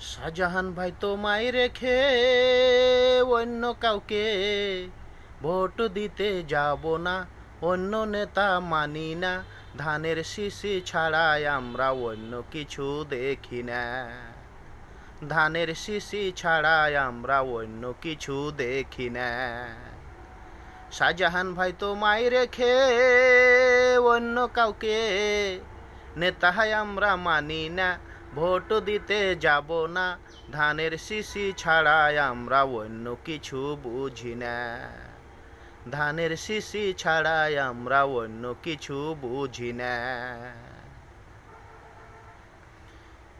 শাহজাহান ভাই তোমায় রেখে অন্য কাউকে ভোট দিতে যাব না, অন্য নেতা মানি না, ধানের শিশি ছাড়াই আমরা অন্য কিছু দেখি না, ধানের শিশি ছাড়াই আমরা অন্য কিছু দেখি না। শাহজাহান ভাই তোমায় রেখে অন্য কাউকে নেতা আমরা মানি না, ভোট দিতে যাব না, ধানের শিশি ছাড়াই আমরা অন্য কিছু বুঝি না, ধানের শিশি ছাড়াই আমরা অন্য কিছু বুঝি না।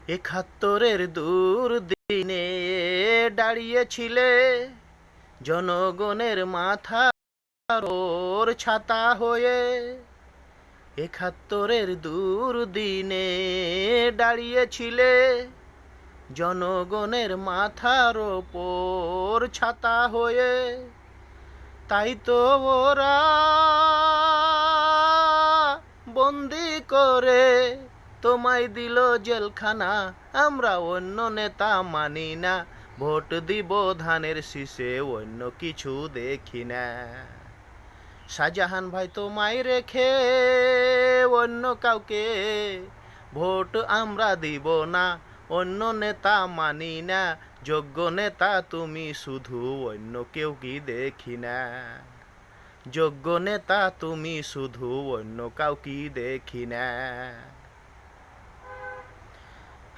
৭১-এর দুর্দিনে দাঁড়িয়েছিলে জনগণের মাথার ওর ছাতা হয়ে, ৭১-এর দুর্দিনে দাঁড়িয়েছিলে জনগণের মাথার ওপর ছাতা হয়ে, তাই তো ওরা বন্দি করে তোমায় দিল জেলখানা, আমরা অন্য নেতা মানি না, ভোট দিব ধানের শীষে অন্য কিছু দেখি না। শাহজাহান ভাই তোমায় রেখে অন্য কাউকে ভোট আমরা দিব না, অন্য নেতা মানি না, যোগ্য নেতা তুমি শুধু অন্য কেউ কি দেখি না, যোগ্য নেতা তুমি শুধু অন্য কাউকে দেখি না।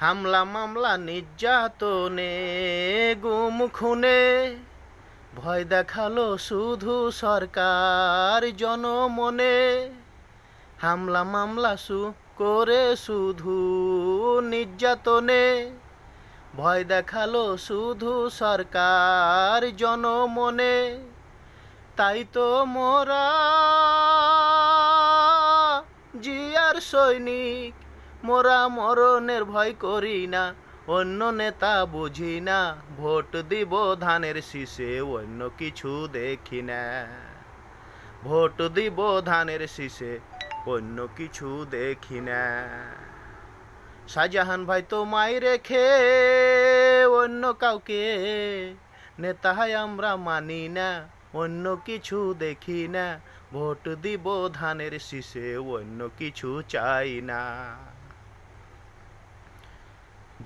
হামলা মামলা নির্যাতনে গুম খুনে ভয় দেখালো শুধু সরকার জনমনে, হামলা মামলা করে শুধু নির্যাতনে ভয় দেখালো শুধু সরকার জনমনে, তাই তো মোরা জিয়ার সৈনিক, মোরা মরণের ভয় করি না, অন্য নেতা বুঝি না, ভোট দিব ধানের শীষে অন্য কিছু দেখি না, ভোট দিব ধানের শীষে অন্য কিছু দেখি না। শাহজাহান ভাই তোমায় রেখে অন্য কাউকে নেতা আমরা মানি না, অন্য কিছু দেখি না, ভোট দিব ধানের শীষে অন্য কিছু চাই না,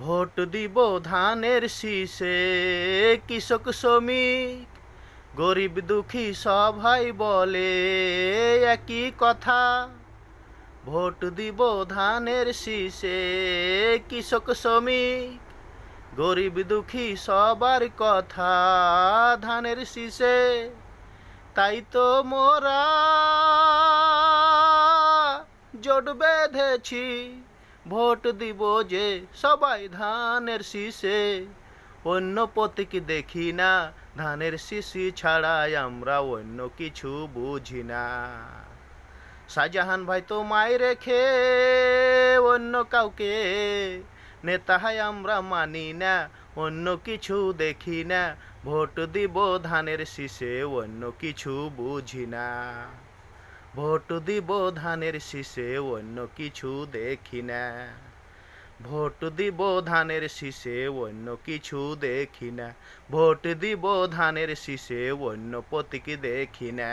ভোট দিব ধানের শীষে কৃষক শ্রমিক গরিব দুঃখী সবাই বলে একই কথা, ভোট দিব ধানের শীষে কৃষক শ্রমিক গরিব দুঃখী সবার কথা ধানের শীষে, তাই তো মোরা জোট বেঁধেছি, ভোট দিব যে সবাই ধানের শীষে, অন্য প্রতীক দেখি না, ধানের শীষি ছাড়াই আমরা অন্য কিছু বুঝি না। শাহজাহান ভাই তোমায় রেখে অন্য কাউকে নেতা আমরা মানি না, অন্য কিছু দেখি না, ভোট দিব ধানের শীষে অন্য কিছু বুঝি না, ভোট দিব ধানের শীষে অন্য কিছু দেখি না, ভোট দিব ধানের শীষে অন্য কিছু দেখি না, ভোট দিব ধানের শীষে অন্য প্রতীক দেখি না।